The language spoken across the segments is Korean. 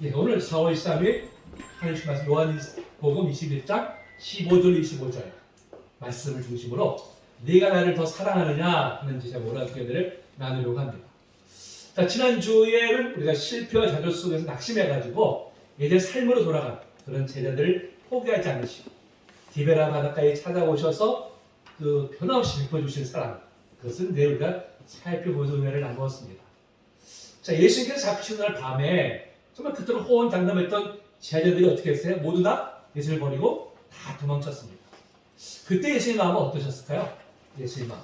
예, 오늘 4월 23일 하나님 말씀 요한복음 21장 15절 25절 말씀을 중심으로 네가 나를 더 사랑하느냐 하는 제가 몰아듣기를 나누려고 합니다. 자, 지난주에는 우리가 실패와 좌절 속에서 낙심해가지고 예전 삶으로 돌아간 그런 제자들을 포기하지 않으시고 디베라 바닷가에 찾아오셔서 그 변함없이 베풀어주신 사랑, 그것은 내 우리가 살펴보는 은혜를 나누었습니다. 자, 예수님께서 잡히신 날 밤에 정말 그토록 호언장담했던 제자들이 어떻게 했어요? 모두 다 예수를 버리고 다 도망쳤습니다. 그때 예수님 마음은 어떠셨을까요? 예수님 마음.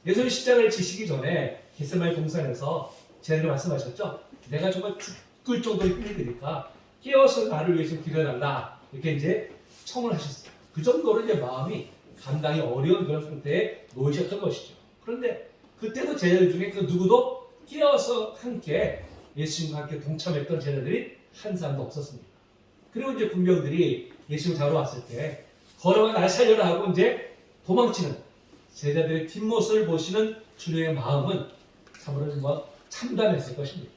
예수님 십자가를 지시기 전에 겟세마네 동산에서 제자들이 말씀하셨죠. 내가 정말 죽을 정도로 힘이 드니까 깨어서 나를 위해서 기도해달라. 이렇게 이제 청을 하셨어요. 그 정도로 이제 마음이 감당이 어려운 그런 상태에 놓이셨던 것이죠. 그런데 그때도 제자들 중에 그 누구도 깨어서 함께 예수님과 함께 동참했던 제자들이 한 사람도 없었습니다. 그리고 이제 군병들이 예수님 잡으러 왔을 때 걸어가 날 살려라 하고 이제 도망치는 제자들의 뒷모습을 보시는 주님의 마음은 참으로 뭐 참담했을 것입니다.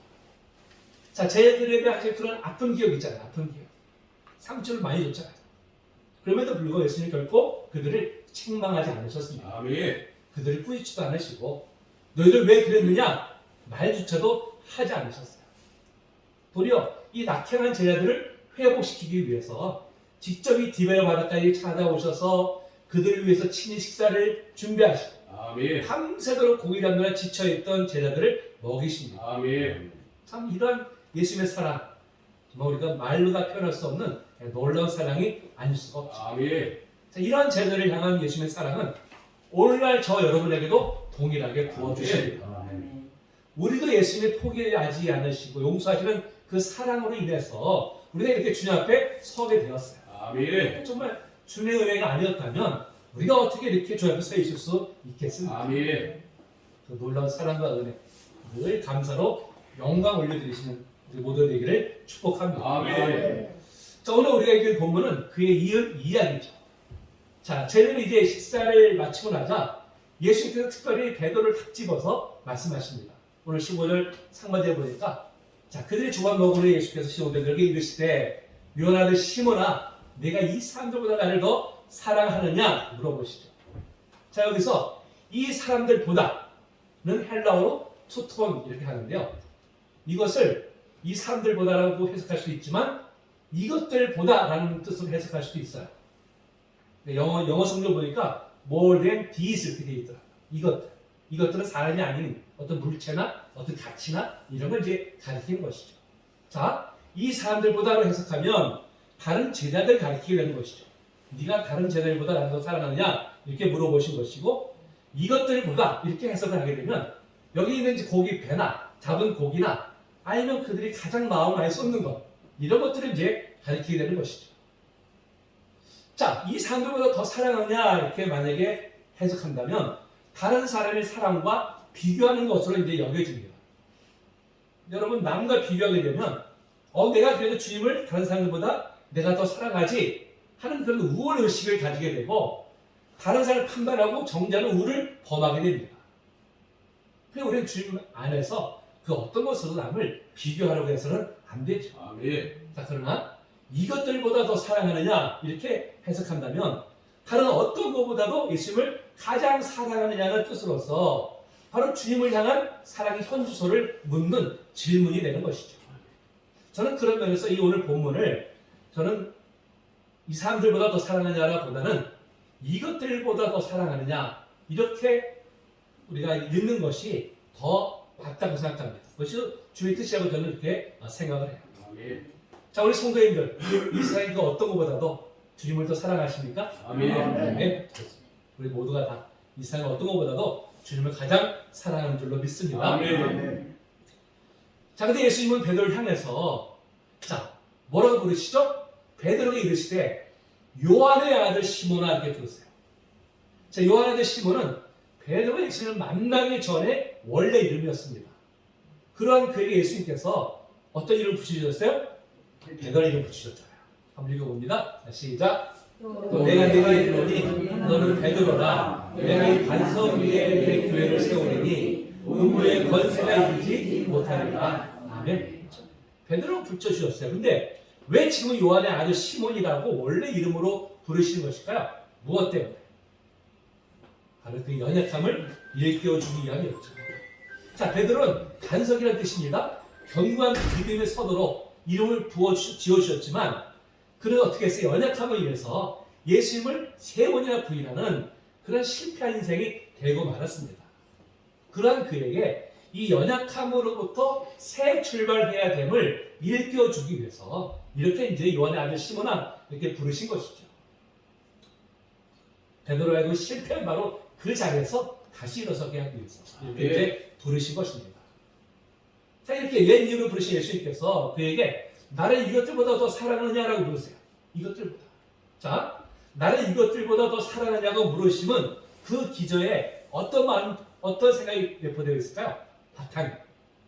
자, 제자들에게 하실 그런 아픈 기억 있잖아요. 아픈 기억. 상처를 많이 줬잖아요. 그럼에도 불구하고 예수님 결코 그들을 책망하지 않으셨습니다. 아멘. 그들을 꾸짖지도 않으시고 너희들 왜 그랬느냐 말조차도 하지 않으셨어요. 도리어 이 낙향한 제자들을 회복시키기 위해서 직접 이 디베라 바닷가에 찾아오셔서 그들을 위해서 친히 식사를 준비하시고 아멘. 밤새도록 고기 잡느라 지쳐있던 제자들을 먹이십니다. 아멘. 참 이러한 예수님의 사랑, 정말 우리가 말로 다 표현할 수 없는 놀라운 사랑이 아닐 수가 없죠. 아멘. 자, 이러한 제자들을 향한 예수님의 사랑은 오늘날 저 여러분에게도 동일하게 부어주십니다. 아멘. 우리도 예수님을 포기하지 않으시고 용서하시는 그 사랑으로 인해서 우리가 이렇게 주님 앞에 서게 되었어요. 아멘. 정말 주님의 은혜가 아니었다면 우리가 어떻게 이렇게 주 앞에 서 있을 수 있겠습니까? 아멘. 그 놀라운 사랑과 은혜 늘 감사로 영광 올려드리시는 우리 모두 되기를 축복합니다. 아멘. 자, 오늘 우리가 읽은 본문은 그에 이은 이야기죠. 자, 저희는 이제 식사를 마치고 나자 예수님께서 특별히 베드로를 탁 집어서 말씀하십니다. 오늘 15절 상반대에 보니까 자, 그들이 조각 먹으러 예수께서 시몬에게 이르시되 요나를 시몬아 내가 이 사람들보다 나를 더 사랑하느냐 물어보시죠. 자, 여기서 이 사람들보다는 헬라어로 투톤 이렇게 하는데요. 이것을 이 사람들보다라고 해석할 수 있지만 이것들보다라는 뜻으로 해석할 수도 있어요. 영어 성경 보니까 more than these 이렇게 되어 있더라고요. 이것들은 사람이 아닌 어떤 물체나 어떤 가치나 이런 걸 이제 가리키는 것이죠. 자, 이 사람들보다로 해석하면 다른 제자들 가리키게 되는 것이죠. 네가 다른 제자들보다 나를 더 사랑하느냐 이렇게 물어보신 것이고 이것들보다 이렇게 해석을 하게 되면 여기 있는 고기 배나 잡은 고기나 아니면 그들이 가장 마음 많이 쏟는 것 이런 것들을 이제 가리키게 되는 것이죠. 자, 이 사람들보다 더 사랑하냐 이렇게 만약에 해석한다면 다른 사람의 사랑과 비교하는 것으로 이제 여겨집니다. 여러분 남과 비교하게 되면 내가 그래도 주님을 다른 사람들보다 내가 더 사랑하지 하는 그런 우월 의식을 가지게 되고 다른 사람을 판단하고 정죄하는 우를 범하게 됩니다. 그래서 우리는 주님 안에서 그 어떤 것으로 남을 비교하려고 해서는 안 되죠. 아멘. 자, 그러나 이것들보다 더 사랑하느냐 이렇게 해석한다면 다른 어떤 것보다도 예수님을 가장 사랑하느냐는 뜻으로서 바로 주님을 향한 사랑의 현주소를 묻는 질문이 되는 것이죠. 저는 그런 면에서 이 오늘 본문을 저는 이 사람들보다 더 사랑하느냐 보다는 이것들보다 더 사랑하느냐 이렇게 우리가 읽는 것이 더 맞다고 생각합니다. 그것이 주의 뜻이라고 저는 이렇게 생각을 해요. 아멘. 자, 우리 성도님들 이 세상에 그 어떤 것보다도 주님을 더 사랑하십니까? 아멘. 네, 우리 모두가 다 이 세상에 어떤 것보다도 주님을 가장 사랑하는 줄로 믿습니다. 아멘. 자, 근데 예수님은 베드로를 향해서 자, 뭐라고 부르시죠? 베드로에게 이르시되 요한의 아들 시몬아 이렇게 부르세요. 자, 요한의 아들 시몬은 베드로가 예수님을 만나기 전에 원래 이름이었습니다. 그러한 그에게 예수님께서 어떤 이름을 붙이셨어요? 베드로의 이름을 붙이셨잖아요. 한번 읽어봅니다. 시작. 또 내가 네게 이르노니 너는 베드로라. 내가 이 반석 위에 내 교회를 세우리니 음부의 권세가 이기지 못하리라. 아멘. 베드로를 붙여주셨어요. 근데 왜 지금 요한의 아들 시몬이라고 원래 이름으로 부르시는 것일까요? 무엇 때문에? 바로 그 연약함을 일깨워주기 위함이었죠. 자, 베드로는 반석이라는 뜻입니다. 견고한 믿음의 선으로 이름을 지어주셨지만 그는 어떻게 했어요? 연약함을 인해서 예수님을 3번이나 부인하는 그런 실패한 인생이 되고 말았습니다. 그러한 그에게 이 연약함으로부터 새 출발해야 됨을 일깨워주기 위해서 이렇게 이제 요한의 아들 시몬아 이렇게 부르신 것이죠. 베드로의 그 실패는 바로 그 자리에서 다시 일어서게 하기 위해서 이렇게 이제 부르신 것입니다. 자, 이렇게 옛 이름을 부르신 예수님께서 그에게 나를 이것들보다 더 사랑하느냐라고 물으세요. 이것들보다. 자, 나를 이것들보다 더 사랑하냐고 물으시면 그 기저에 어떤 마음, 어떤 생각이 내포되어 있을까요? 바탕.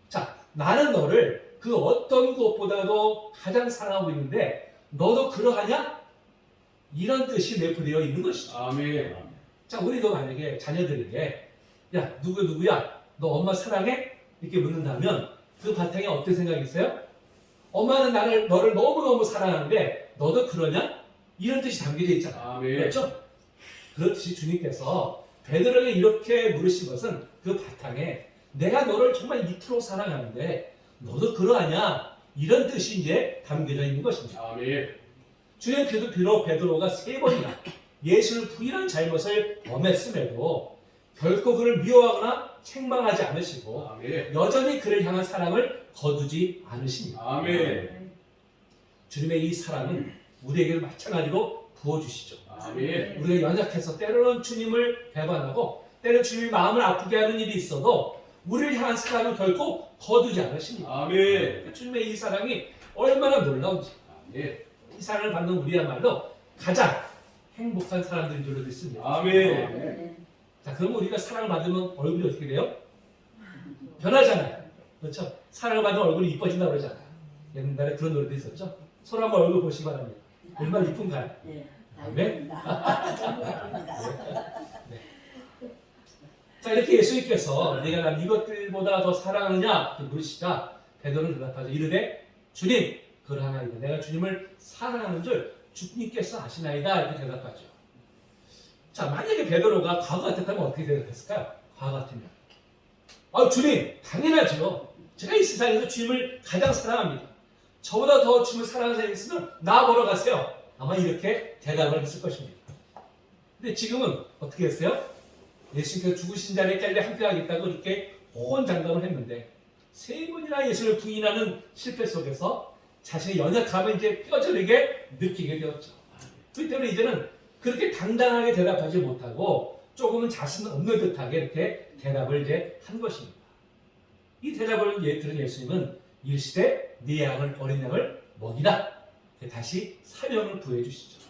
자, 나는 너를 그 어떤 것보다도 가장 사랑하고 있는데 너도 그러하냐? 이런 뜻이 내포되어 있는 것이죠. 아멘. 자, 우리도 만약에 자녀들에게 야, 누구야? 너 엄마 사랑해? 이렇게 묻는다면 그 바탕에 어떤 생각이 있어요? 엄마는 너를 너무너무 사랑하는데 너도 그러냐? 이런 뜻이 담겨져 있잖아요. 아멘. 그렇죠? 그렇듯이 주님께서 베드로에게 이렇게 물으신 것은 그 바탕에 내가 너를 정말 이토록 사랑하는데 너도 그러하냐? 이런 뜻이 이제 담겨져 있는 것입니다. 아멘. 주님께서 비록 베드로가 3번이나 예수를 부인한 잘못을 범했음에도 결코 그를 미워하거나 책망하지 않으시고 아멘. 여전히 그를 향한 사랑을 거두지 않으십니다. 아멘. 주님의 이 사랑은 우리에게 마찬가지로 부어주시죠. 아멘. 우리가 연약해서 때로는 주님을 배반하고 때로는 주님의 마음을 아프게 하는 일이 있어도 우리를 향한 사랑은 결코 거두지 않으십니다. 아멘. 주님의 이 사랑이 얼마나 놀라운지 아멘. 이 사랑을 받는 우리야말로 가장 행복한 사람들인 줄로 믿습니다. 아멘. 자, 그럼 우리가 사랑을 받으면 얼굴이 어떻게 돼요? 변하잖아요. 그렇죠? 사랑을 받으면 얼굴이 이뻐진다고 그러잖아요. 옛날에 그런 노래도 있었죠? 서로 한번 얼굴 보시기 바랍니다. 얼마나 이쁜가요? 네. 아멘. 너무 예쁩니다. 자, 이렇게 예수님께서 네가 난 이것들보다 더 사랑하느냐 물으시자 베드로는 대답하죠. 이르되 주님 그러하나이다. 내가 주님을 사랑하는 줄 주님께서 아시나이다. 이렇게 대답하죠. 자, 만약에 베드로가 과거 같았다면 어떻게 대답했을까요? 과거 같으면 주님 당연하죠. 제가 이 세상에서 주님을 가장 사랑합니다. 저보다 더 주님을 사랑하는 사람이 있으면 나 보러 가세요. 아마 이렇게 대답을 했을 것입니다. 근데 지금은 어떻게 했어요? 예수님께서 죽으신 자리에 깔려 함께하겠다고 이렇게 호언장담을 했는데 3번이나 예수를 부인하는 실패 속에서 자신의 연약함을 이제 뼈저리게 느끼게 되었죠. 그렇기 때문에 이제는 그렇게 당당하게 대답하지 못하고 조금은 자신 없는 듯하게 이렇게 대답을 이제 한 것입니다. 이 대답을 들은 예수님은 이르시되 네 어린 양을 먹이라. 다시 사명을 부여해 주시죠.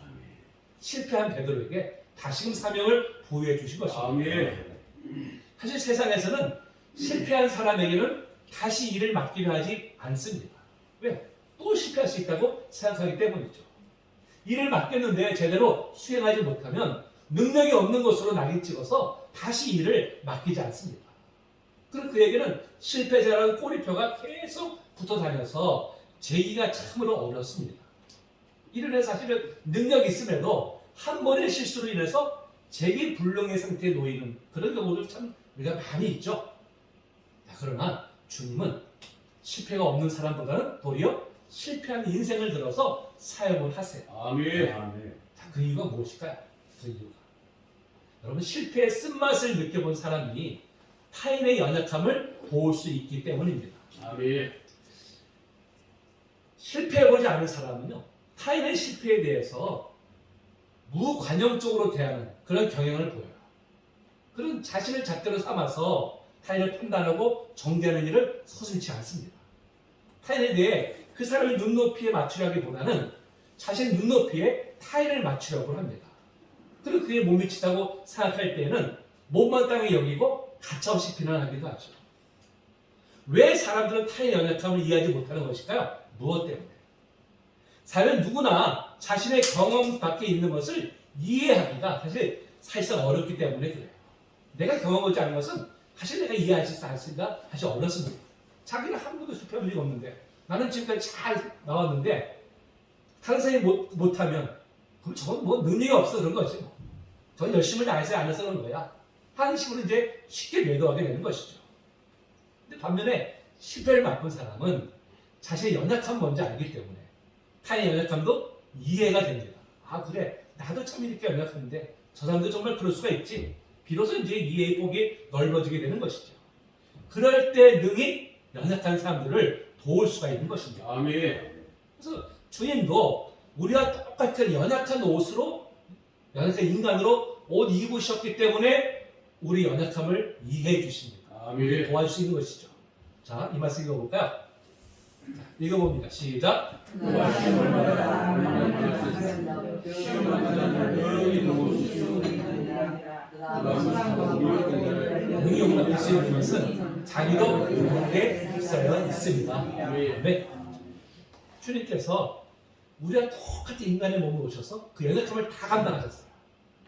실패한 베드로에게 다시금 사명을 부여해 주신 것입니다. 아멘. 사실 세상에서는 실패한 사람에게는 다시 일을 맡기려 하지 않습니다. 왜? 또 실패할 수 있다고 생각하기 때문이죠. 일을 맡겼는데 제대로 수행하지 못하면 능력이 없는 것으로 낙인 찍어서 다시 일을 맡기지 않습니다. 그럼 그에게는 실패자라는 꼬리표가 계속 붙어 다녀서 재기가 참으로 어렵습니다. 이런 사실은 능력이 있음에도 한 번의 실수로 인해서 재기불능의 상태에 놓이는 그런 경우도 참 우리가 많이 있죠. 그러나 주님은 실패가 없는 사람보다는 도리어 실패한 인생을 들어서 사용을 하세요. 아멘. 자, 그 이유가 무엇일까요? 그 이유가 여러분 실패의 쓴맛을 느껴본 사람이 타인의 연약함을 도울 수 있기 때문입니다. 아멘. 실패해보지 않은 사람은요 타인의 실패에 대해서 무관용적으로 대하는 그런 경향을 보여요. 그런 자신을 잣대로 삼아서 타인을 판단하고 정죄하는 일을 서슴지 않습니다. 타인에 대해 그 사람의 눈높이에 맞추려기보다는 자신 눈높이에 타인을 맞추려고 합니다. 그리고 그게 못 미치다고 생각할 때에는 못마땅히 여기고 가차없이 비난하기도 하죠. 왜 사람들은 타인의 연약함을 이해하지 못하는 것일까요? 무엇 때문에? 사람은 누구나 자신의 경험 밖에 있는 것을 이해하기가 사실상 어렵기 때문에 그래요. 내가 경험하지 않은 것은 사실 내가 이해하지 않습니다. 사실 어렵습니다. 자기는 한 번도 실패한 적이 없는데 나는 지금까지 잘 나왔는데 다른 사람이 못하면 그럼 저건 뭐 능력이 없어 그런 거지. 저는 열심을 다하지 않아서 그런 거야. 하는 식으로 이제 쉽게 매도하게 되는 것이죠. 근데 반면에 실패를 맛본 사람은 자신의 연약함 뭔지 알기 때문에 타인의 연약함도 이해가 됩니다. 아 그래 나도 참 이렇게 연약한데 저 사람도 정말 그럴 수가 있지. 비로소 이제 이해의 폭이 넓어지게 되는 것이죠. 그럴 때 능히 연약한 사람들을 도울 수가 있는 것입니다. 아멘. 그래서 주님도 우리와 똑같은 연약한 옷으로 연약한 인간으로 옷 입으셨기 때문에 우리 연약함을 이해해 주십니다. 아멘. 도와줄 수 있는 것이죠. 자, 이 말씀 읽어볼까요? 자, 읽어봅니다. 시작. 능히 용납할 수 있는 것은 자기도 그렇게 휩싸여 있습니다. 아멘. 주님께서 우리와 똑같은 인간의 몸을 오셔서 그 연약함을 다 감당하셨어요.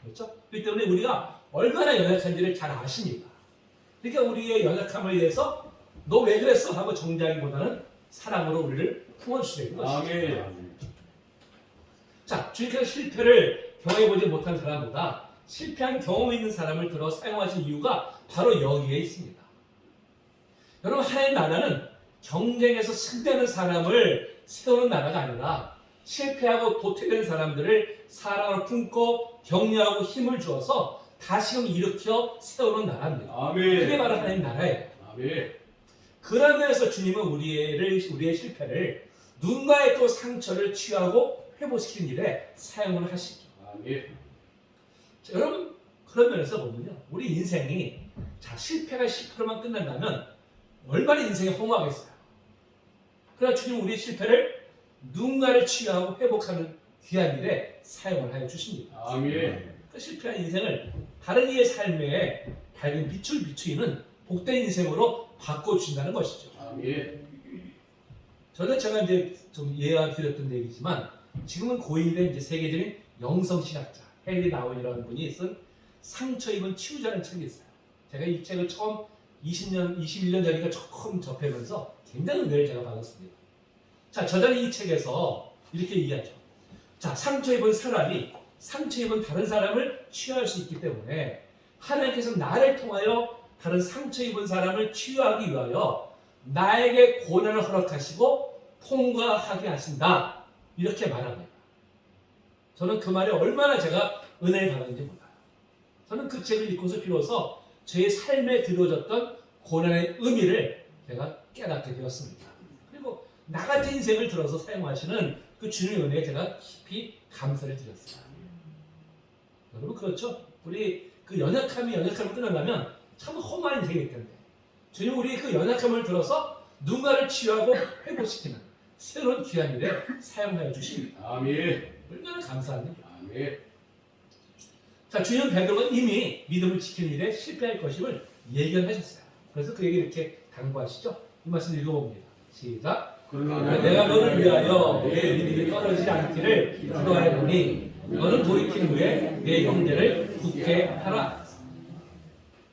그렇죠? 그렇기 때문에 우리가 얼마나 연약한지를 잘 아십니다. 그러니까 우리의 연약함을 위해서 너 왜 그랬어? 하고 정죄하기보다는 사랑으로 우리를 품어주시는 것이죠. 아멘. 자, 주님께서 실패를 경험해보지 못한 사람보다 실패한 경험이 있는 사람을 들어 사용하신 이유가 바로 여기에 있습니다. 여러분, 하나님의 나라는 경쟁에서 승리하는 사람을 세우는 나라가 아니라 실패하고 도태된 사람들을 사랑으로 품고 격려하고 힘을 주어서 다시금 일으켜 세우는 나라입니다. 그게 아멘. 바로 하나님 나라예요. 아멘. 그러기 위해서 주님은 우리의 실패를 누군가의 또 상처를 치유하고 회복시키는 일에 사용을 하시죠. 아멘. 자, 여러분 그런 면에서 보면요, 우리 인생이 자 실패가 실패로만 끝난다면 얼마나 인생이 허무하겠어요. 그러나 주님 우리의 실패를 누군가를 치유하고 회복하는 귀한 일에 사용을 하여 주십니다. 아멘. 그 실패한 인생을 다른 이의 삶에 밝은 빛을 비추이는 복된 인생으로 바꿔주신다는 것이죠. 아멘. 저는 제가 이제 좀 예화 드렸던 얘기지만 지금은 고인된 이제 세계적인 영성신학자 헨리 나우이라는 분이 쓴 상처 입은 치유자라는 책이 있어요. 제가 이 책을 처음 21년 전이니까 처음 접하면서 굉장히 은혜를 제가 받았습니다. 자, 저자는 이 책에서 이렇게 얘기하죠. 자, 상처 입은 사람이 상처 입은 다른 사람을 치유할 수 있기 때문에 하나님께서 나를 통하여 다른 상처 입은 사람을 치유하기 위하여 나에게 고난을 허락하시고 통과하게 하신다. 이렇게 말합니다. 저는 그 말에 얼마나 제가 은혜를 받았는지 몰라요. 저는 그 책을 읽고서 비로소 제 삶에 들어졌던 고난의 의미를 제가 깨닫게 되었습니다. 그리고 나 같은 인생을 들어서 사용하시는 그 주님의 은혜에 제가 깊이 감사를 드렸어요. 여러분 그렇죠? 우리 그 연약함이 끝나려면 참 험한 인생이기 때문에 주님 우리 그 연약함을 들어서 누군가를 치유하고 회복시키는 새로운 귀한 일에 사용하여 주십니다. 아멘. 얼마나 감사합니다. 아멘. 자, 주님 베드로가 이미 믿음을 지키는 일에 실패할 것임을 예견하셨어요. 그래서 그에게 이렇게 당부하시죠. 이 말씀 읽어봅니다. 시작. 그러나 내가 너를 위하여 내 믿음이 떨어지지 않기를 기도하노니 너는 돌이킨 후에 내 영계를 굳게 하라.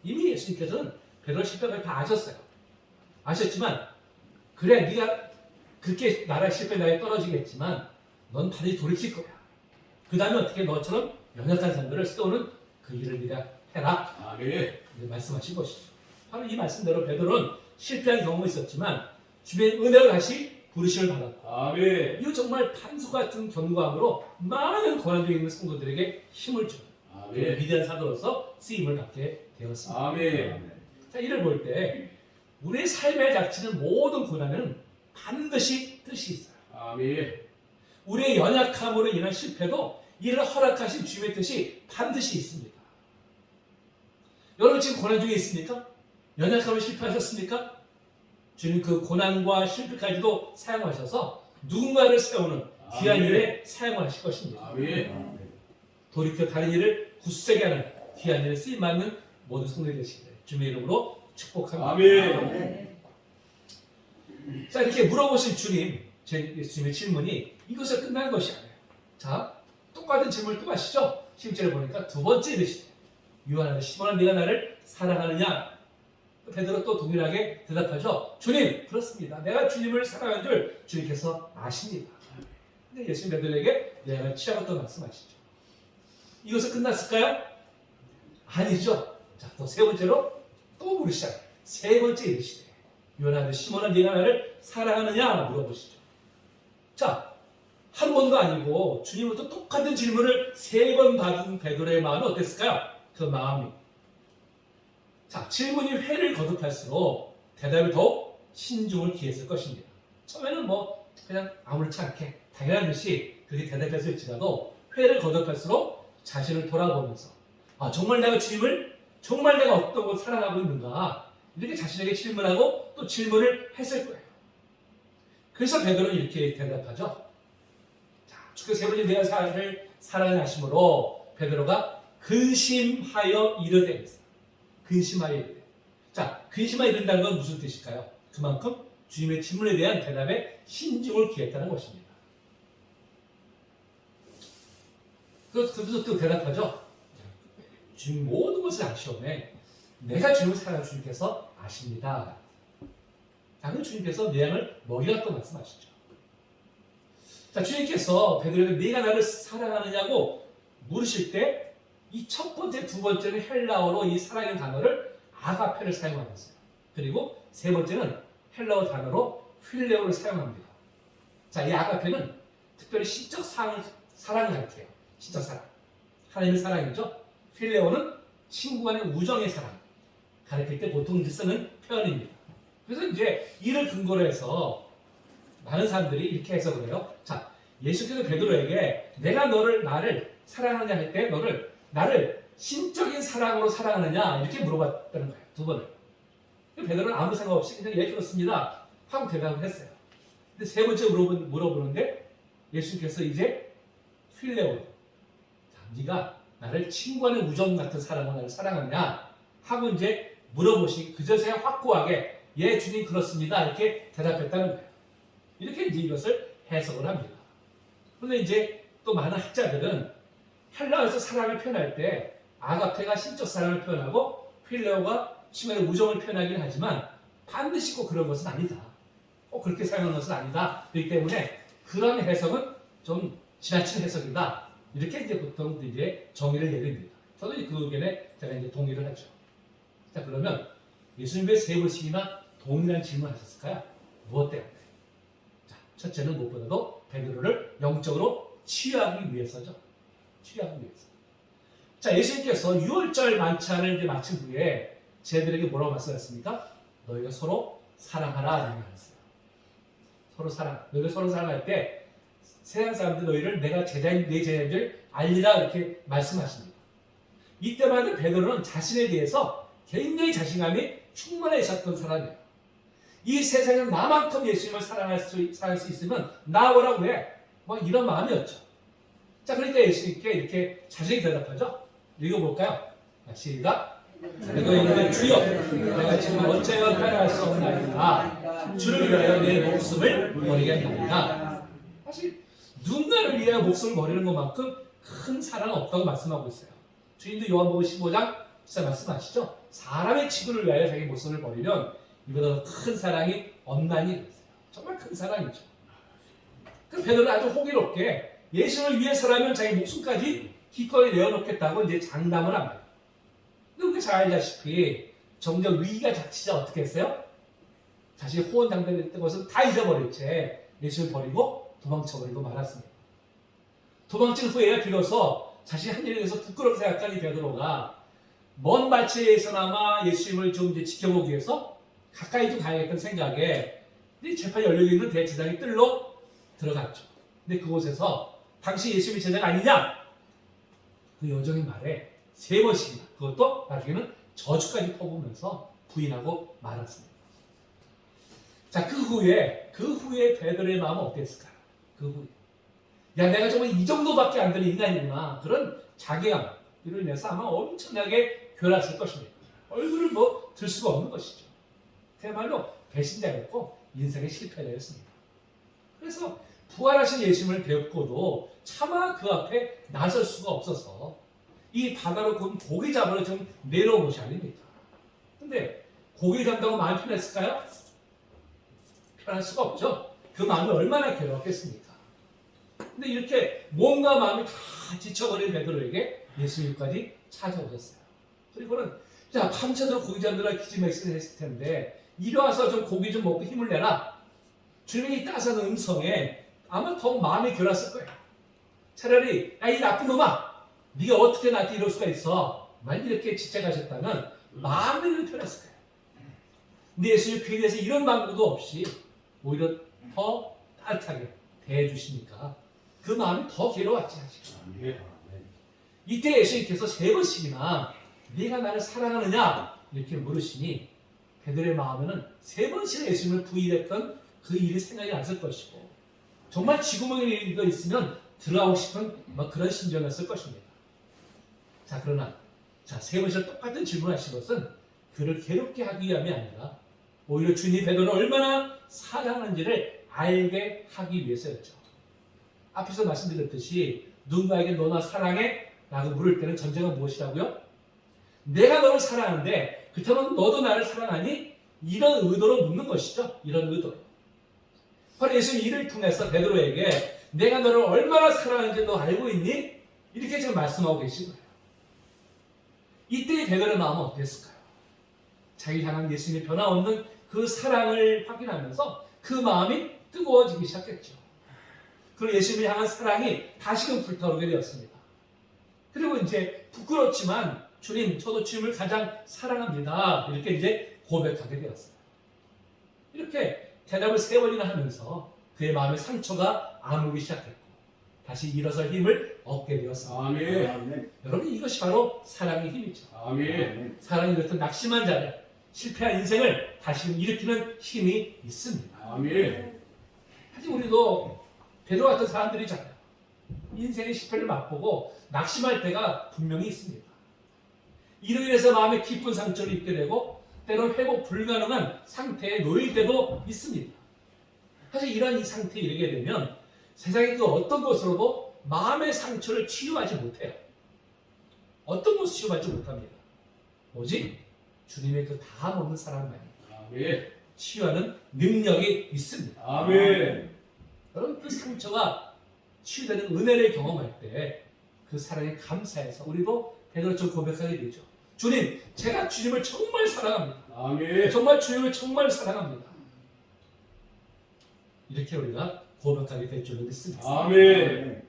이미 예수님께서는 베드로 실패를 다 아셨어요. 아셨지만 그래 네가 그렇게 나라 실패 나에 떨어지겠지만 넌 반드시 돌이킬 거야. 그 다음에 어떻게 너처럼 연약한 사람들을 세우는 그 일을 네가 해라. 아멘. 이렇게 말씀하신 것이죠. 바로 이 말씀대로 베드로는 실패한 경험이 있었지만 주변의 은혜로 다시 부르심을 받았고 아멘. 이 정말 판소 같은 견고함으로 많은 고난 중에 있는 성도들에게 힘을 주는 아멘. 위대한 사도로서 쓰임을 받게 되었습니다. 아멘. 자, 이를 볼 때 우리의 삶에 닥치는 모든 고난은 반드시 뜻이 있어요. 아멘. 우리의 연약함으로 인한 실패도 이를 허락하신 주님의 뜻이 반드시 있습니다. 여러분 지금 고난 중에 있습니까? 연약함을 실패하셨습니까? 주님 그 고난과 실패까지도 사용하셔서 누군가를 세우는 귀한 아멘. 일에 사용하실 것입니다. 아멘. 돌이켜 다른 일을 굳세게 하는 귀한 일에 쓰임받는 모든 성도들이 되시기를 주님의 이름으로 축복합니다. 아멘. 자, 이렇게 물어보신 주님, 예수님의 질문이 이것에 끝난 것이 아니에요. 자, 똑같은 질문을 또 하시죠. 10절에 보니까 두 번째 이르시되 유한하되 시몬아 네가 나를 사랑하느냐? 베드로 또 동일하게 대답하죠. 주님, 그렇습니다. 내가 주님을 사랑하는 줄 주님께서 아십니다. 근데 예수님 베드로에게 내가 취하고 또 말씀하시죠. 이것은 끝났을까요? 아니죠. 자, 또 세 번째로 또 물으시잖아요. 세 번째 이르시되 요나 시몬아 네가 나를 사랑하느냐 물어보시죠. 자, 한 번도 아니고 주님부터 똑같은 질문을 세 번 받은 베드로의 마음은 어땠을까요? 그 마음이. 자, 질문이 회를 거듭할수록 대답이 더욱 신중을 기했을 것입니다. 처음에는 뭐 그냥 아무렇지 않게 당연한 듯이 그렇게 대답했을지라도 회를 거듭할수록 자신을 돌아보면서 정말 내가 주님을 정말 내가 어떤 걸 사랑하고 있는가 이렇게 자신에게 질문하고 또 질문을 했을 거예요. 그래서 베드로는 이렇게 대답하죠. 자, 주께서 세 번째 내가 나를 사랑하심으로 베드로가 근심하여 이르되. 근심하여 이르되. 자, 근심하여 이른다는 건 무슨 뜻일까요? 그만큼 주님의 질문에 대한 대답에 신중을 기했다는 것입니다. 그래서 또 대답하죠. 주님 모든 것을 아시오매 내가 주님을 사랑하는 주님께서 아십니다. 당연히 주님께서 내 양을 먹이라 또 말씀하시죠. 자, 주님께서 베드로에게 네가 나를 사랑하느냐고 물으실 때 이 첫 번째, 두 번째는 헬라어로 이 사랑이라는 단어를 아가페를 사용하셨어요. 그리고 세 번째는 헬라어 단어로 필레오를 사용합니다. 자, 이 아가페는 특별히 신적 사랑을 가리켜요. 신적 사랑. 하나님의 사랑이죠. 필레오는 친구 간의 우정의 사랑. 가리킬 때 보통 쓰는 표현입니다. 그래서 이제 이를 근거로 해서 많은 사람들이 이렇게 해석을 해요. 자, 예수께서 베드로에게 내가 나를 사랑하느냐 할 때 나를 신적인 사랑으로 사랑하느냐 이렇게 물어봤다는 거예요. 두 번을. 베드로는 아무 생각 없이 그냥 예 그렇습니다 하고 대답을 했어요. 근데 세 번째 물어보는데 예수께서 이제 필레오로 네가 나를 친구하는 우정 같은 사랑으로 나를 사랑하느냐 하고 이제 물어보시 그저서야 확고하게 예 주님 그렇습니다 이렇게 대답했다는 거예요. 이렇게 이제 이것을 해석을 합니다. 그런데 이제 또 많은 학자들은 헬라어에서 사랑을 표현할 때 아가페가 신적 사랑을 표현하고 필레오가 친구의 우정을 표현하긴 하지만 반드시 꼭 그런 것은 아니다. 꼭 그렇게 사용하는 것은 아니다. 그렇기 때문에 그런 해석은 좀 지나친 해석이다. 이렇게 이제 보통 이제 정의를 내립니다. 저도 그 의견에 제가 이제 동의를 하죠. 자, 그러면 예수님 왜 세 번씩이나 동일한 질문을 하셨을까요? 무엇 때문에? 자, 첫째는 무엇보다도 베드로를 영적으로 치유하기 위해서죠. 치유하기 위해서. 자, 예수님께서 6월절 만찬을 이제 마친 후에 제들에게 뭐라고 말씀하셨습니까? 너희가 서로 사랑하라 라고 말했어요. 서로 사랑. 너희가 서로 사랑할 때 세상 사람들 너희를 내가 내 제자인 줄 알리라 이렇게 말씀하십니다. 이때만 베드로는 자신에 대해서 굉장히 자신감이 충만해 있었던 사람이에요. 이 세상에 나만큼 예수님을 사랑할 수 있으면 나오라고 해. 뭐 이런 마음이었죠. 자, 그러니까 예수님께 이렇게 자세히 대답하죠. 읽어볼까요? 시작. 너희는 주여 내가 지금 어째여 따라갈 수 없나이다. 주를 위하여 내 목숨을 버리겠나이다. 사실 누군가를 위하여 목숨을 버리는 것만큼 큰 사랑은 없다고 말씀하고 있어요. 주님도 요한복음 15장 진짜 말씀하시죠. 사람의 치부를 위하여 자기 목숨을 버리면 이보다 더 큰 사랑이 없나니 그랬어요. 정말 큰 사랑이죠. 그 베드로는 아주 호기롭게 예수를 위해서라면 자기 목숨까지 기꺼이 내어놓겠다고 이제 장담을 합니다. 근데 우리가 잘 알다시피 정작 위기가 닥치자 어떻게 했어요? 자신이 호언장담했던 것은 다 잊어버릴 채 예수를 버리고 도망쳐버리고 말았습니다. 도망친 후에야 비로소 자신이 한 일에 대해서 부끄럽게 생각한 이 베드로가 먼 발치에서나마 예수님을 좀 이제 지켜보기 위해서 가까이 좀 가야겠다는 생각에 재판이 열리고 있는 대제사장의 뜰로 들어갔죠. 근데 그곳에서 당시 예수님이 제자가 아니냐? 그 여정의 말에 세 번씩이나 그것도 나중에는 저주까지 퍼부으면서 부인하고 말았습니다. 자, 그 후에 베드로의 마음은 어땠을까요? 그 후에 야 내가 정말 이 정도밖에 안 되는 인간이구나 그런 자괴감 이로 인해서 아마 엄청나게 괴로웠을 것입니다. 얼굴을 뭐 들 수가 없는 것이죠. 그야말로 배신자였고 인생의 실패자였습니다. 그래서 부활하신 예수님을 뵙고도 차마 그 앞에 나설 수가 없어서 이 바다로 군 고기 잡으러 좀 내려오지 아닙니까? 근데 고기 잡다고 마음이 편했을까요? 편할 수가 없죠. 그 마음이 얼마나 괴로웠겠습니까? 근데 이렇게 몸과 마음이 다 지쳐버린 베드로에게 예수님까지 찾아오셨어요. 그리고는 자 밤새도록 고기 잡느라 기지맥스를 했을 텐데 이리 와서 좀 고기 좀 먹고 힘을 내라. 주님의 따스한 음성에 아마 더 마음이 괴로웠을 거예요. 차라리 야 이 나쁜 놈아 네가 어떻게 나한테 이럴 수가 있어. 만약 이렇게 지적하셨다면 마음이 편했을 거예요. 근데 예수님 그에 대해서 이런 방법도 없이 오히려 더 따뜻하게 대해주시니까 그 마음이 더 괴로웠지 사실. 예. 이때 예수님께서 3번씩이나 네가 나를 사랑하느냐 이렇게 물으시니 베드로의 마음에는 3번씩이나 예수님을 부인했던 그 일이 생각이 났을 것이고 정말 쥐구멍에 일이 있으면 들어가고 싶은 그런 심정이었을 것입니다. 자 그러나 3번씩 똑같은 질문을 하신 것은 그를 괴롭게 하기 위함이 아니라 오히려 주님이 베드로를 얼마나 사랑하는지를 알게 하기 위해서였죠. 앞에서 말씀드렸듯이 누군가에게 너나 사랑해? 라고 물을 때는 전제가 무엇이라고요? 내가 너를 사랑하는데 그렇다면 너도 나를 사랑하니? 이런 의도로 묻는 것이죠. 이런 의도로. 바로 예수님 이를 통해서 베드로에게 내가 너를 얼마나 사랑하는지 너 알고 있니? 이렇게 지금 말씀하고 계신 거예요. 이때의 베드로의 마음은 어땠을까요? 자기 향한 예수님의 변화없는 그 사랑을 확인하면서 그 마음이 뜨거워지기 시작했죠. 그리고 예수님을 향한 사랑이 다시금 불타오르게 되었습니다. 그리고 이제 부끄럽지만 주님, 저도 주님을 가장 사랑합니다. 이렇게 이제 고백하게 되었어요. 이렇게 대답을 3번이나 하면서 그의 마음의 상처가 아물기 시작했고 다시 일어설 힘을 얻게 되었습니다. 아멘. 여러분 이것이 바로 사랑의 힘이죠. 아멘. 사랑이 이렇듯 낙심한 자를 실패한 인생을 다시 일으키는 힘이 있습니다. 아멘. 사실 우리도 베드로 같은 사람들이잖아요. 인생의 실패를 맛보고 낙심할 때가 분명히 있습니다. 이로 인해서 마음에 깊은 상처를 입게 되고 때로는 회복 불가능한 상태에 놓일 때도 있습니다. 사실 이런 이 상태에 이르게 되면 세상의 그 어떤 것으로도 마음의 상처를 치유하지 못해요. 어떤 것을 치유하지 못합니다. 오직 주님의 그 다함 없는 사랑만이 아멘. 치유하는 능력이 있습니다. 아멘. 여러분 그 상처가 치유되는 은혜를 경험할 때 그 사랑에 감사해서 우리도 베드로처럼 고백하게 되죠. 주님, 제가 주님을 정말 사랑합니다. 아멘. 정말 주님을 정말 사랑합니다. 이렇게 우리가 고백하게 될 줄로 믿습니다. 아멘.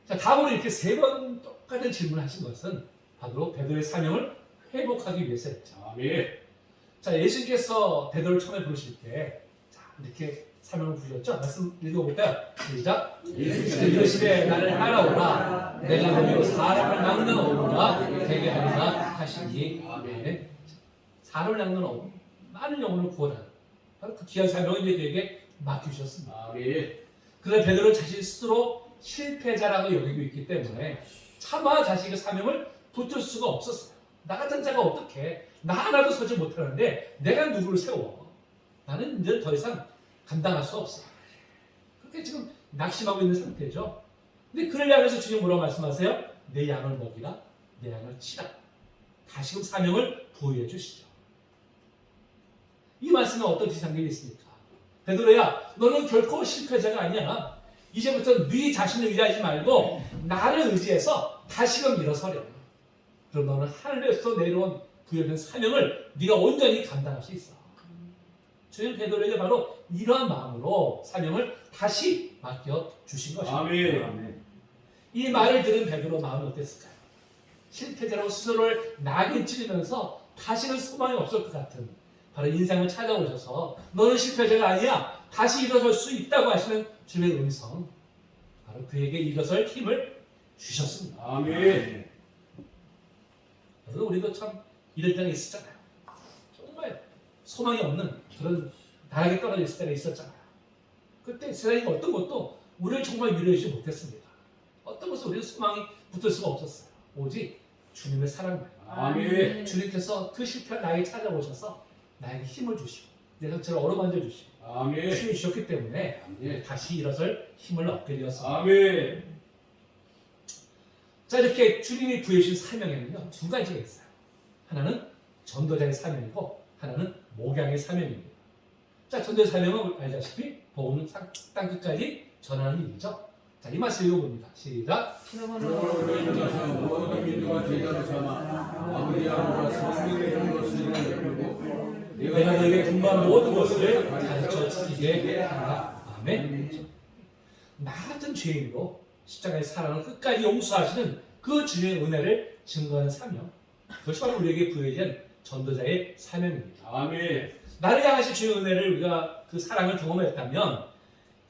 자, 다음으로 이렇게 3번 똑같은 질문을 하신 것은 바로 베드로의 사명을 회복하기 위해서였죠. 아멘. 자, 예수님께서 베드로를 처음에 부르실 때 이렇게 사명을 부르셨죠? 말씀 읽어볼까요? 시작! 예수께서 이르시되 나를 따라오라 내가 너희로 사람을 낚는 어부가 되게 하리라 하시니 아멘. 사람을 낚는 어부, 많은 영혼을 구원하는 바로 그 귀한 사명을 이제 그에게 맡기셨습니다. 아멘. 그러나 베드로는 자신 스스로 실패자라고 여기고 있기 때문에 차마 자신의 사명을 붙들 수가 없었어요. 나 같은 자가 어떻게 나 하나도 서지 못하는데 내가 누구를 세워? 나는 이제 더 이상 감당할 수 없어. 그렇게 지금 낙심하고 있는 상태죠. 근데 그를 향해서 주님 뭐라고 말씀하세요? 내 양을 먹이라, 내 양을 치라. 다시금 사명을 부여해 주시죠. 이 말씀에 어떤 지상들이 있습니까? 베드로야, 너는 결코 실패자가 아니야. 이제부터 네 자신을 의지하지 말고 나를 의지해서 다시금 일어서려. 그럼 너는 하늘에서 내려온 부여된 사명을 네가 온전히 감당할 수 있어. 주님 베드로에게 바로 이러한 마음으로 사명을 다시 맡겨 주신 것입니다. 아멘. 이 말을 들은 베드로 마음이 어땠을까요? 실패자라고 스스로를 낙인 찌르면서 다시는 소망이 없을 것 같은 바로 인생을 찾아오셔서 너는 실패자가 아니야. 다시 일어설 수 있다고 하시는 주의 음성. 바로 그에게 일어설 힘을 주셨습니다. 아멘. 그래서 우리도 참 이럴 때가 있었잖아요. 정말 소망이 없는 그런 나락에 떨어져 있을 때가 있었잖아요. 그때 세상이 어떤 것도 우리를 정말 위로해주지 못했습니다. 어떤 것은 우리는 소망이 붙을 수가 없었어요. 오직 주님의 사랑만. 아멘. 주님께서 그 실패한 나에게 찾아오셔서 나에게 힘을 주시고 내 상처를 어루만져 주시고 아멘. 치유 주셨기 때문에 아멘. 다시 일어설 힘을 얻게 되었습니다. 아멘. 자, 이렇게 주님이 부여주신 사명에는요 2가지가 있어요. 하나는 전도자의 사명이고 하나는 목양의 사명입니다. 자, 전도의 사명은 알다시피 복음을 땅 끝까지 전하는 일이죠. 자, 이 말씀 읽어봅니다. 시작. 그러므로 인하서 모든 민족과 제자로 삼아 아버지 하나님과 성령의 이름으로 베풀고 내가 너에게 분부한 모든 것을 가르쳐 지키게 하라. 아멘. 나 같은 죄인도 십자가의 사랑을 끝까지 용서하시는 그 주님의 은혜를 증거하는 사명. 그것이 바로 우리에게 부여된 전도자의 사명입니다. 아멘. 나를 향하신 주의 은혜를 우리가 그 사랑을 경험했다면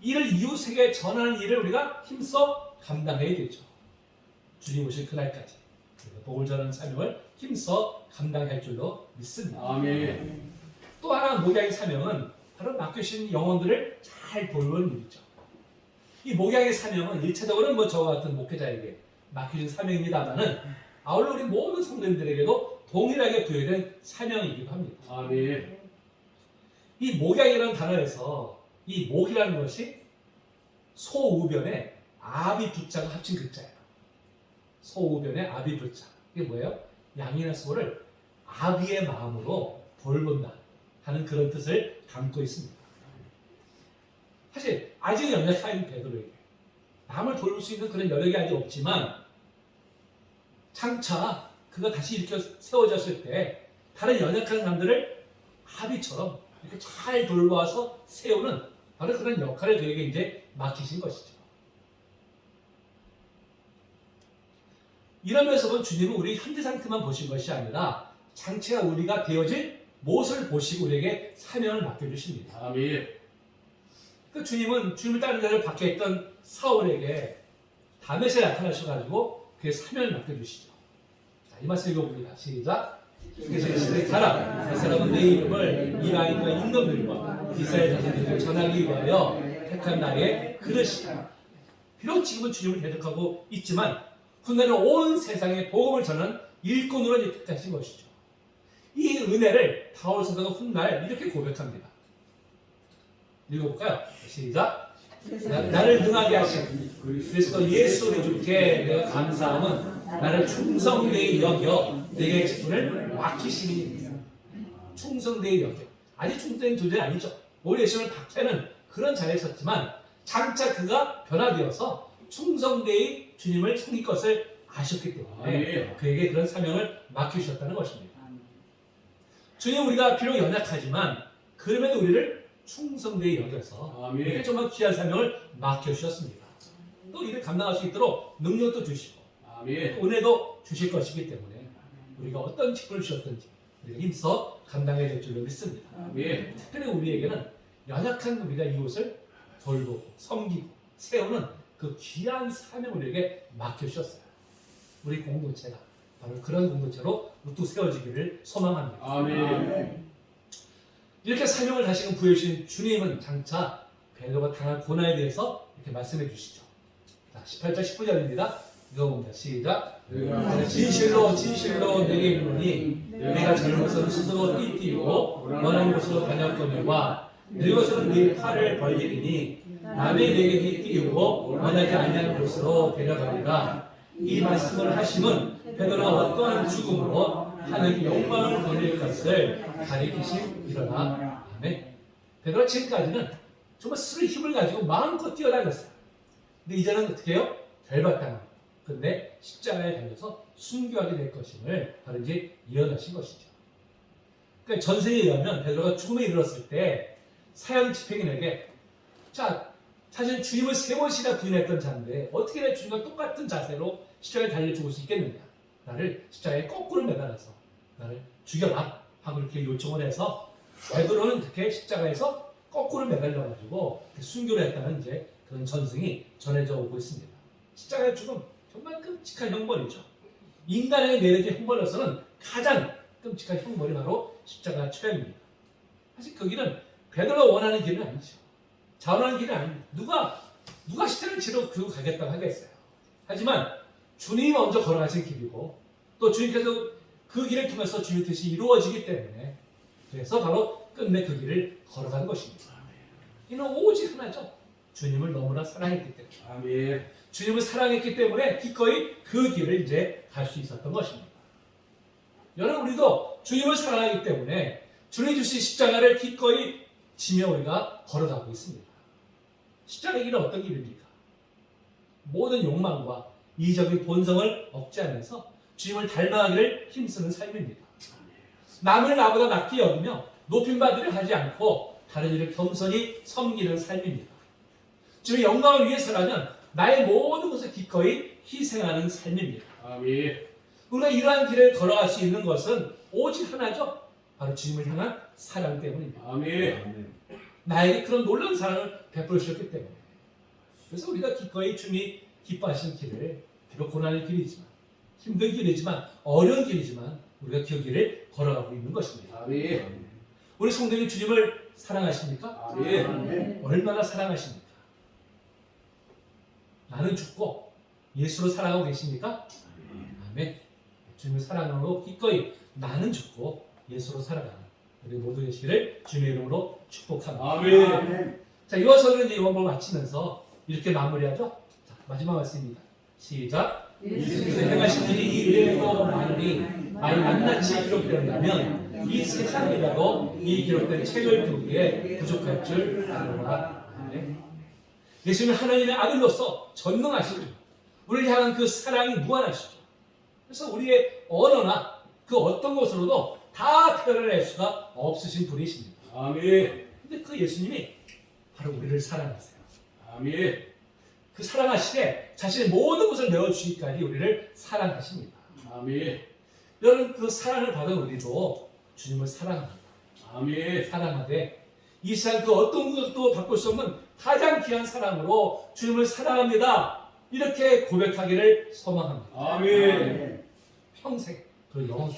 이를 이웃에게 전하는 일을 우리가 힘써 감당해야 되죠. 주님 오실 그날까지 복을 전하는 사명을 힘써 감당할 줄로 믿습니다. 아멘. 또 하나 목양의 사명은 바로 맡겨주신 영혼들을 잘 돌보는 일이죠. 이 목양의 사명은 1차적으로는 뭐 저와 같은 목회자에게 맡겨진 사명입니다만은 아울러 우리 모든 성도님들에게도 동일하게 부여된 사명이기도 합니다. 아멘. 이 목양이라는 단어에서 이 목이라는 것이 소우변에 아비 부자가 합친 글자예요. 소우변에 아비 부자. 이게 뭐예요? 양이나 소를 아비의 마음으로 돌본다 하는 그런 뜻을 담고 있습니다. 사실 아직 연약한 베드로에게 남을 돌볼 수 있는 그런 여력이 아직 없지만 장차 그가 다시 일으켜 세워졌을 때 다른 연약한 사람들을 아비처럼 이렇게 잘 돌봐서 세우는 바로 그런 역할을 그에게 이제 맡기신 것이죠. 이러면서 본 주님은 우리 현재 상태만 보신 것이 아니라 장차 우리가 되어질 무엇을 보시고 우리에게 사명을 맡겨주십니다. 아멘. 그 주님은 주님을 따르는 자를 박해했던 사울에게 다메섹에 나타나셔가지고 그의 사명을 맡겨주시죠. 자, 이 말씀 읽어봅니다. 시작. 그래서 이스라엘에 가라. 그 사람은 내 이름을 이방인과 임금들과 이스라엘 자손들에게 전하기 위하여 택한 나의 그릇이다. 비록 지금은 주님을 대적하고 있지만 훗날은 온 세상에 복음을 전하는 일꾼으로 택하신 것이죠. 이 은혜를 바울 사도가 훗날 이렇게 고백합니다. 읽어볼까요? 시작. 나를 능하게 하신 그리스도 예수 우리 주께 내가 감사함은 나를 충성되이 여겨 내게 직분을 맡기심이니라. 충성되이 여겨. 아직 충성된 존재는 아니죠. 우리 예수를 박해는 그런 자리에 섰지만 장차 그가 변화되어서 충성되이 주님을 섬길 것을 아셨기 때문에 그에게 그런 사명을 맡기셨다는 것입니다. 주님 우리가 비록 연약하지만 그럼에도 우리를 충성되이 여겨서 우리에게 정말 귀한 사명을 맡겨주셨습니다. 또 이를 감당할 수 있도록 능력도 주시고 은혜도 주실 것이기 때문에 우리가 어떤 직분을 주셨든지 우리가 힘써 감당해야 될 줄로 믿습니다. 특별히 우리에게는 연약한 우리가 이웃을 돌보고 섬기고 세우는 그 귀한 사명을 우리에게 맡겨주셨어요. 우리 공동체가 바로 그런 공동체로 우뚝 세워지기를 소망합니다. 아멘. 이렇게 사명을 다시금 부여주신 주님은 장차 베드로가 당할 고난에 대해서 이렇게 말씀해 주시죠. 자, 18절 19절입니다. 읽어봅니다. 시작. 진실로 진실로 내게 이르노니 내가 젊어서는 스스로 띠띠고 원하는 곳으로 다녔거니와 늙어서는 네 팔을 벌리리니 남의 내게 네 띠우고 원하지 아니하는 곳으로 데려가리라. 이 말씀을 하심은 베드로가 어떠한 죽음으로 하나님께 영광을 돌릴 것을 가리키심이로다. 아멘. 베드로가 지금까지는 정말 스스로 힘을 가지고 마음껏 뛰어다녔어요. 근데 이제는 어떻게 해요? 결박당합니다. 근데 십자가에 달려서 순교하게 될 것임을 바로 이제 예언하신 것이죠. 그러니까 전생에 의하면 베드로가 죽음에 이르렀을 때 사형 집행인에게 자, 사실 주님을 3번이나 부인했던 자인데 어떻게 내 주님과 똑같은 자세로 십자가에 달려 죽을 수 있겠느냐. 나를 십자가에 거꾸로 매달아서 나를 죽여라 하고 이렇게 요청을 해서 베드로는 그렇게 십자가에서 거꾸로 매달려가지고 순교를 했다는 이제 그런 전승이 전해져 오고 있습니다. 십자가의 죽음 정말 끔찍한 형벌이죠. 인간에게 내려진 형벌로서는 가장 끔찍한 형벌이 바로 십자가 처형입니다. 사실 그 길은 베드로가 원하는 길은 아니죠. 자원하는 길은 아닙니다. 누가 십자가를 지러 그고 가겠다고 하겠어요. 하지만 주님이 먼저 걸어가신 길이고 또 주님께서 그 길을 통해서 주님의 뜻이 이루어지기 때문에 그래서 바로 끝내 그 길을 걸어간 것입니다. 이는 오직 하나죠. 주님을 너무나 사랑했기 때문에. 아멘. 주님을 사랑했기 때문에 기꺼이 그 길을 이제 갈 수 있었던 것입니다. 여러분 우리도 주님을 사랑하기 때문에 주님이 주신 십자가를 기꺼이 지며 우리가 걸어가고 있습니다. 십자가의 길은 어떤 길입니까? 모든 욕망과 이적인 본성을 억제하면서 주님을 닮아가기를 힘쓰는 삶입니다. 남을 나보다 낮게 여기며 높임받으려 하지 않고 다른 이를 겸손히 섬기는 삶입니다. 주님의 영광을 위해서라면 나의 모든 것을 기꺼이 희생하는 삶입니다. 아멘. 우리가 이러한 길을 걸어갈 수 있는 것은 오직 하나죠. 바로 주님을 향한 사랑 때문입니다. 아멘. 나에게 그런 놀라운 사랑을 베풀어 주셨기 때문에. 그래서 우리가 기꺼이 주님이 기뻐하시는 길을, 비록 고난의 길이지만, 힘든 길이지만, 어려운 길이지만 우리가 그 길을 걸어가고 있는 것입니다. 아멘. 우리 성도님 주님을 사랑하십니까? 아멘. 얼마나 사랑하십니까? 나는 죽고 예수로 살아가고 계십니까? 아멘. 주님을 사랑하고 기꺼이 나는 죽고 예수로 살아가는 우리 모두 되시기를 주님의 이름으로 축복합니다. 아멘. 자, 이어서는 이제 이번 걸 마치면서 이렇게 마무리하죠. 자, 마지막 말씀입니다. 시작. 예수께서 행하신 일이 이 외에도 많으니 많이 낱낱이 기록된다면 이 세상이라도 이 기록된 책을 두기에 부족할 줄 아노라. 아멘. 예수님은 하나님의 아들로서 전능하시죠. 우리를 향한 그 사랑이 무한하시죠. 그래서 우리의 언어나 그 어떤 것으로도 다 표현할 수가 없으신 분이십니다. 아멘. 근데 그 예수님이 바로 우리를 사랑하세요. 아멘. 그 사랑하시되 자신의 모든 것을 내어주기까지 우리를 사랑하십니다. 아멘. 여러분 그 사랑을 받은 우리도 주님을 사랑합니다. 아멘. 사랑하되 이 세상 그 어떤 것도 바꿀 수 없는 가장 귀한 사랑으로 주님을 사랑합니다. 이렇게 고백하기를 소망합니다. 아멘. 평생 그 영원히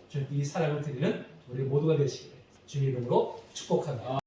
주님께 이 사랑을 드리는 우리 모두가 되시기를 주님 이름으로 축복합니다.